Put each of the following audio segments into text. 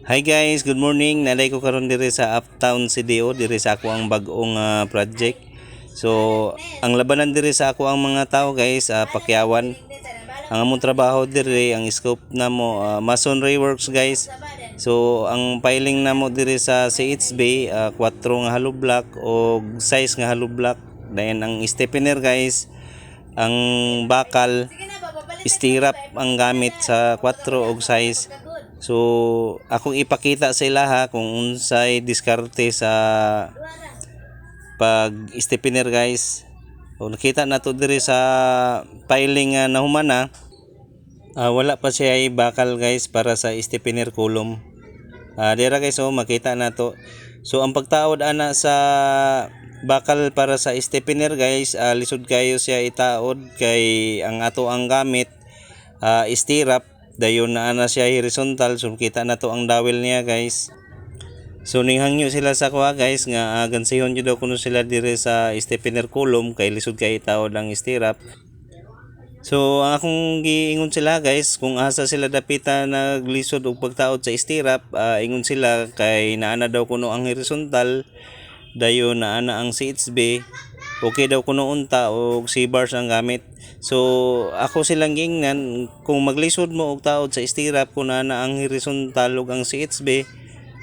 Hi guys, good morning. Naday ko karon diri sa Uptown CDO diri sa ako ang bag-ong project. So, ang labanan diri sa ako ang mga tao guys, pakyawan. Ang among trabaho diri, ang scope namo masonry works guys. So, ang piling namo diri sa CHB, 4 nga hollow block o 6 nga hollow block. Then ang stiffener guys, ang bakal, stirrup ang gamit sa 4 o 6. So, akong ipakita sa ila ha kung unsay diskarte sa pag stiffener guys. O nakita na to diri sa piling nga nahumana. Wala pa siya ay bakal guys para sa stiffener column. Dira guys makita na to. So ang pagtaod ana sa bakal para sa stiffener guys, lisod kayo siya itaod kay ang ato ang gamit stirrup. Dayon na ana siya horizontal, so kita na to ang dawel niya guys. So ninghangyo sila sa kuha guys nga gansihon jud daw kuno sila dire sa stiffener column kay lisod kay taod ang stirrup. So ang akong giingon sila guys kung asa sila dapita naglisod og pagtaod sa stirrup, ingon sila kay naana daw kuno ang horizontal, dayon naana ang CHB. Okay daw kuno unta og C-bars ang gamit. So ako silang gingnan kung maglisod mo og taod sa stirrup kung na ang horizontal ug ang CHB,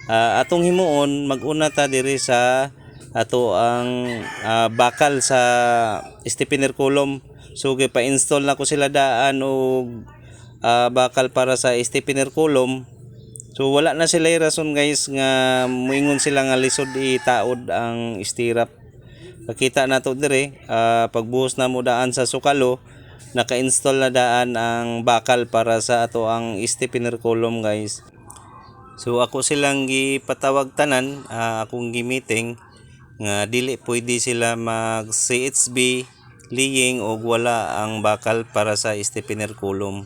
atong himuon mag-una ta diri sa ato ang bakal sa stiffener column. So pa-install na ko sila daan og bakal para sa stiffener column. So wala na sila rason guys nga moingon sila nga lisod itaod ang stirrup. Nakita na to dire, pagbuhos na mo daan sa sukalo, naka-install na daan ang bakal para sa ato ang stiffener column guys. So ako silang gipatawag tanan, akong gi-meeting nga dili pwede sila mag CHB liying og wala ang bakal para sa stiffener column.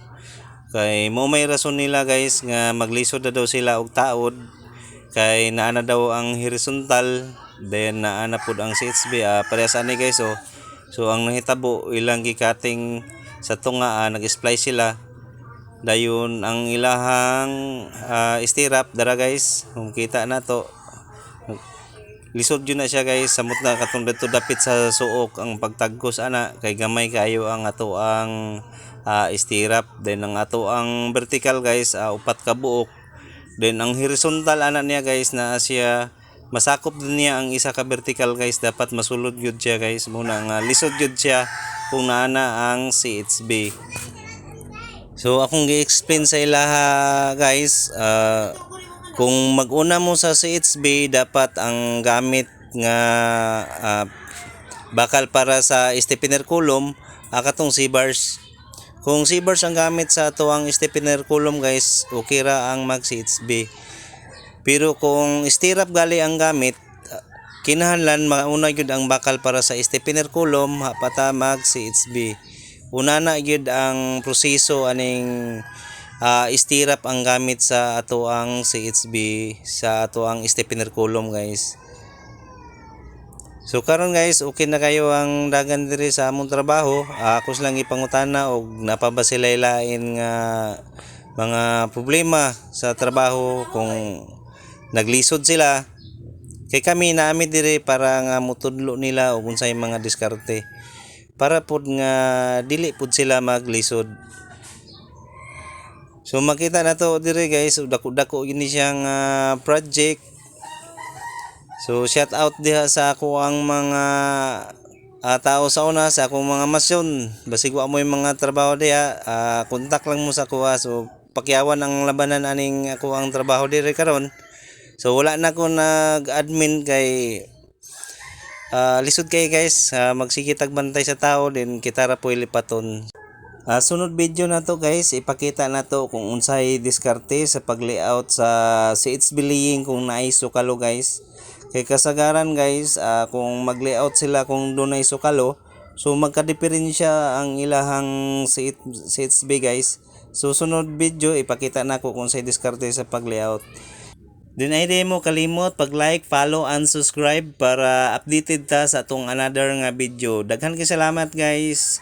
Kay mo may rason nila guys nga maglisod na daw sila og taod kay naana daw ang horizontal, then naana pud ang CHB, parehas ani guys So ang nahitabo ilang gikating sa tunga, nag-splice sila. Dayon ang ilahang stirrup dara guys, kung kita na to. Lisod yun na siya guys, samot na katong dito dapit sa suok ang pagtagkos ana kay gamay kayo ang ato ang stirrup. Then ang ato ang vertical guys, upat ka buok. Then ang horizontal ana niya guys na siya masakop din niya ang isa ka vertical guys, dapat masulod gyud siya guys, muna nga lisod gyud siya kung naana ang CHB. So akong gi-explain sa ilaha guys, kung mag-una mo sa CHB dapat ang gamit nga bakal para sa stiffener column katong C-bars. Kung C-bars ang gamit sa ato ang stiffener column guys, okay ra ang mag CHB. Pero kung stirrup gali ang gamit, kinahanglan mauna gyud ang bakal para sa stiffener column pata mag CHB. Una na gyud ang proseso aning stirrup ang gamit sa ato ang CHB sa ato ang stiffener column guys. So karon guys, okay na kayo ang dagan diri sa among trabaho. Ako lang ipangutana og napabasilaylain nga mga problema sa trabaho kung naglisod sila. Kay kami naami diri para nga mutudlo nila og unsay mga diskarte para pud nga dili pud sila maglisod. So makita na to diri guys, dako-dako gini siyang project. So shout out diha sa ako ang mga tao sa una, sa akong mga masyon. Basig wa mo yung mga trabaho diha, kontak lang mo sa kuha. So pakyawan ang labanan aning ako ang trabaho diri karon. So wala na ko nag-admin kay lisod kay guys, magsige tagbantay sa tao din kita ra po'y lipaton. Sunod video na to guys, ipakita na to kung unsay diskarte sa pag-layout sa CHB laying kung naay sukalo guys. Kay kasagaran guys, kung mag-layout sila kung dunay sukalo, so magka-diferensya ang ilahang CHB guys. So sunod video ipakita na ko kung unsay diskarte sa pag-layout. Din ay di mo kalimot pag-like, follow, and subscribe para updated ta sa atong another nga video. Daghan kay salamat guys.